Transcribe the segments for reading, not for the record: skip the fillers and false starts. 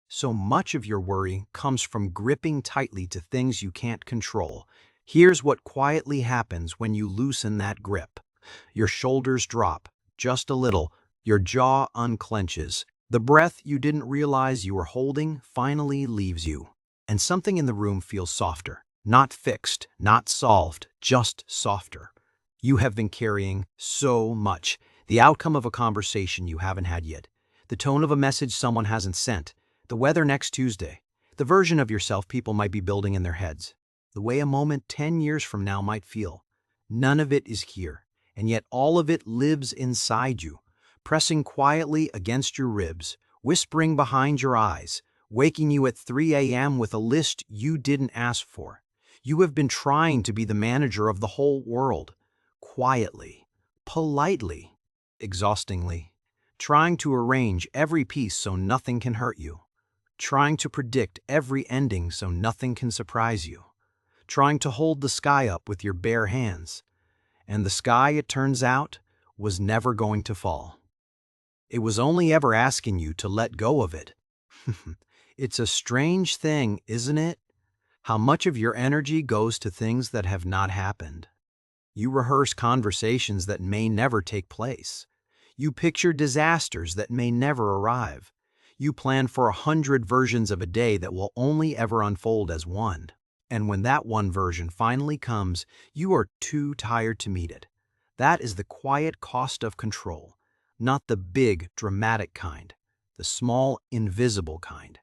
So much of your worry comes from gripping tightly to things you can't control. Here's what quietly happens when you loosen that grip. Your shoulders drop, just a little, your jaw unclenches. The breath you didn't realize you were holding finally leaves you. And something in the room feels softer. Not fixed, not solved, just softer. You have been carrying so much. The outcome of a conversation you haven't had yet. The tone of a message someone hasn't sent. The weather next Tuesday. The version of yourself people might be building in their heads. The way a moment 10 years from now might feel. None of it is here, and yet all of it lives inside you, pressing quietly against your ribs, whispering behind your eyes, waking you at 3 a.m. with a list you didn't ask for. You have been trying to be the manager of the whole world, quietly, politely, exhaustingly, trying to arrange every piece so nothing can hurt you, trying to predict every ending so nothing can surprise you, trying to hold the sky up with your bare hands. And the sky, it turns out, was never going to fall. It was only ever asking you to let go of it. It's a strange thing, isn't it? How much of your energy goes to things that have not happened. You rehearse conversations that may never take place. You picture disasters that may never arrive. You plan for 100 versions of a day that will only ever unfold as one. And when that one version finally comes, you are too tired to meet it. That is the quiet cost of control, not the big, dramatic kind, the small, invisible kind,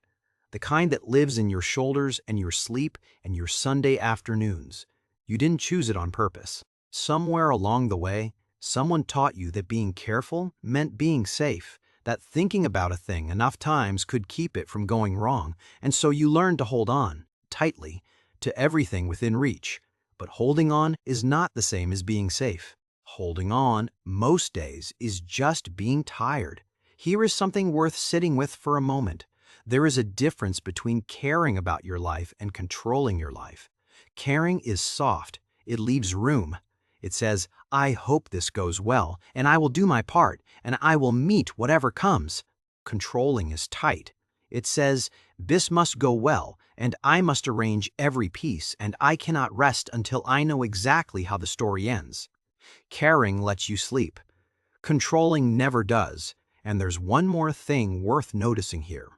the kind that lives in your shoulders and your sleep and your Sunday afternoons. You didn't choose it on purpose. Somewhere along the way, someone taught you that being careful meant being safe, that thinking about a thing enough times could keep it from going wrong, and so you learned to hold on, tightly, to everything within reach. But holding on is not the same as being safe. Holding on, most days, is just being tired. Here is something worth sitting with for a moment. There is a difference between caring about your life and controlling your life. Caring is soft. It leaves room. It says, I hope this goes well, and I will do my part, and I will meet whatever comes. Controlling is tight. It says, this must go well, and I must arrange every piece, and I cannot rest until I know exactly how the story ends. Caring lets you sleep. Controlling never does, and there's one more thing worth noticing here.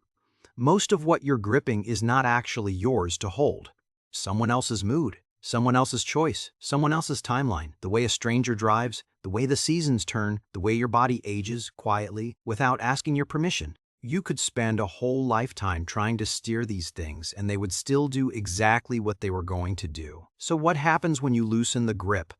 Most of what you're gripping is not actually yours to hold. Someone else's mood, someone else's choice, someone else's timeline, the way a stranger drives, the way the seasons turn, the way your body ages quietly without asking your permission. You could spend a whole lifetime trying to steer these things and they would still do exactly what they were going to do. So what happens when you loosen the grip?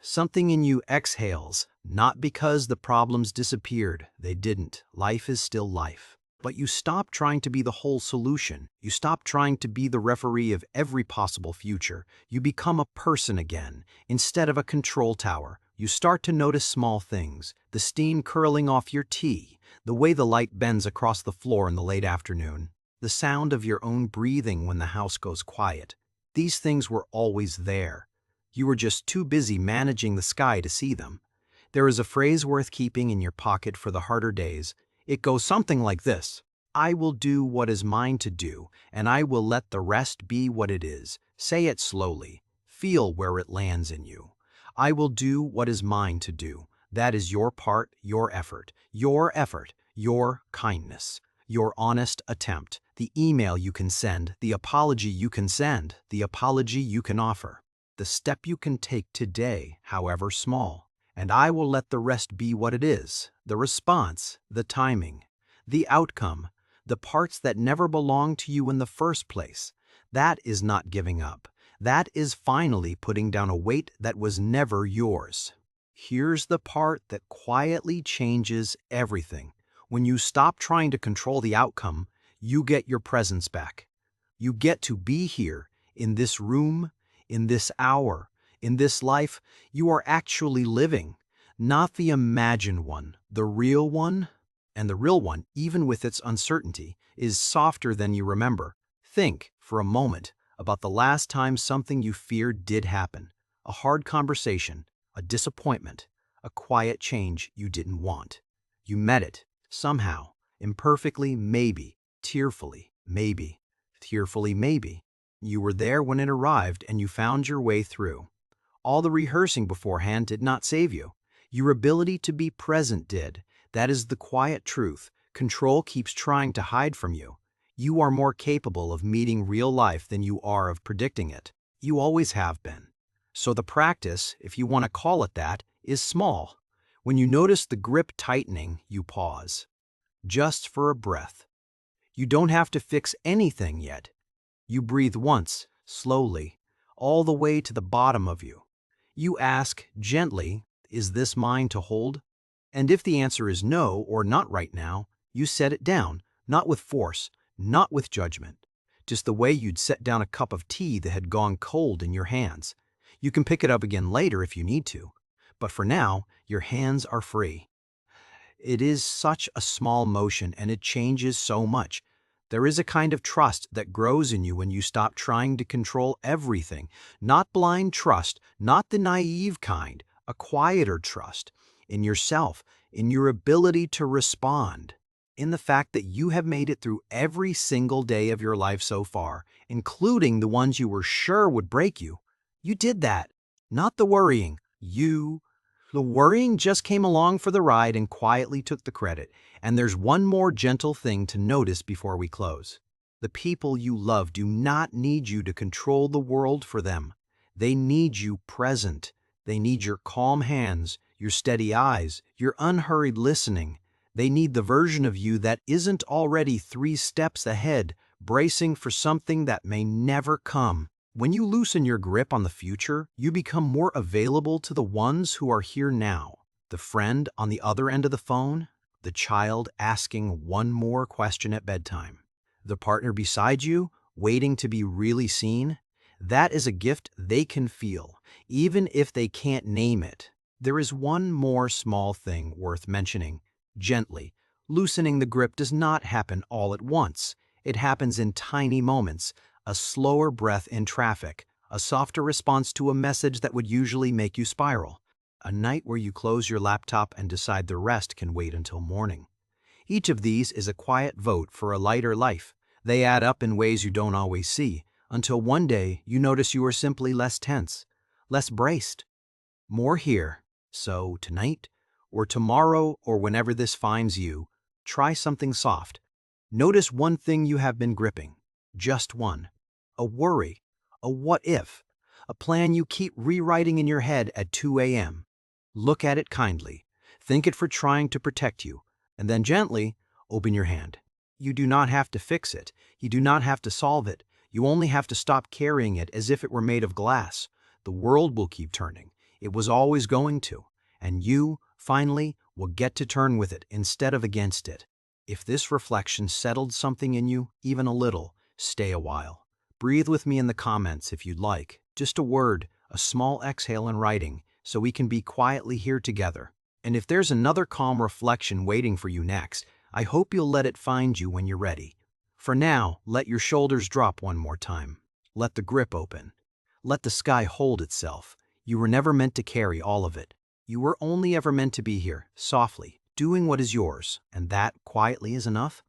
Something in you exhales, not because the problems disappeared. They didn't. Life is still life. But you stop trying to be the whole solution. You stop trying to be the referee of every possible future. You become a person again, instead of a control tower. You start to notice small things, the steam curling off your tea, the way the light bends across the floor in the late afternoon, the sound of your own breathing when the house goes quiet. These things were always there. You were just too busy managing the sky to see them. There is a phrase worth keeping in your pocket for the harder days. It goes something like this: I will do what is mine to do, and I will let the rest be what it is. Say it slowly. Feel where it lands in you. I will do what is mine to do. That is your part, your effort, your kindness, your honest attempt, the email you can send, the apology you can send, the apology you can offer, the step you can take today, however small. And I will let the rest be what it is, the response, the timing, the outcome, the parts that never belonged to you in the first place. That is not giving up. That is finally putting down a weight that was never yours. Here's the part that quietly changes everything. When you stop trying to control the outcome, you get your presence back. You get to be here, in this room, in this hour. In this life, you are actually living, not the imagined one, the real one. And the real one, even with its uncertainty, is softer than you remember. Think, for a moment, about the last time something you feared did happen. A hard conversation, a disappointment, a quiet change you didn't want. You met it, somehow, imperfectly maybe, Tearfully, maybe. Tearfully, maybe. You were there when it arrived and you found your way through. All the rehearsing beforehand did not save you. Your ability to be present did. That is the quiet truth. Control keeps trying to hide from you. You are more capable of meeting real life than you are of predicting it. You always have been. So the practice, if you want to call it that, is small. When you notice the grip tightening, you pause. Just for a breath. You don't have to fix anything yet. You breathe once, slowly, all the way to the bottom of you. You ask gently, is this mine to hold? And if the answer is no or not right now, you set it down, not with force, not with judgment, just the way you'd set down a cup of tea that had gone cold in your hands. You can pick it up again later if you need to, but for now, your hands are free. It is such a small motion and it changes so much. There is a kind of trust that grows in you when you stop trying to control everything. Not blind trust, not the naive kind, a quieter trust in yourself, in your ability to respond, in the fact that you have made it through every single day of your life so far, including the ones you were sure would break you. You did that, not the worrying. The worrying just came along for the ride and quietly took the credit. And there's one more gentle thing to notice before we close. The people you love do not need you to control the world for them. They need you present. They need your calm hands, your steady eyes, your unhurried listening. They need the version of you that isn't already 3 steps ahead, bracing for something that may never come. When you loosen your grip on the future, you become more available to the ones who are here now. The friend on the other end of the phone, the child asking one more question at bedtime, the partner beside you, waiting to be really seen. That is a gift they can feel, even if they can't name it. There is one more small thing worth mentioning, gently. Loosening the grip does not happen all at once. It happens in tiny moments. A slower breath in traffic, a softer response to a message that would usually make you spiral, a night where you close your laptop and decide the rest can wait until morning. Each of these is a quiet vote for a lighter life. They add up in ways you don't always see, until one day you notice you are simply less tense, less braced, more here. So tonight, or tomorrow, or whenever this finds you, try something soft. Notice one thing you have been gripping, just one. A worry, a what if, a plan you keep rewriting in your head at 2 a.m. Look at it kindly, thank it for trying to protect you, and then gently open your hand. You do not have to fix it, you do not have to solve it, you only have to stop carrying it as if it were made of glass. The world will keep turning, it was always going to, and you, finally, will get to turn with it instead of against it. If this reflection settled something in you, even a little, stay a while. Breathe with me in the comments if you'd like. Just a word, a small exhale in writing, so we can be quietly here together. And if there's another calm reflection waiting for you next, I hope you'll let it find you when you're ready. For now, let your shoulders drop one more time. Let the grip open. Let the sky hold itself. You were never meant to carry all of it. You were only ever meant to be here, softly, doing what is yours, and that quietly is enough.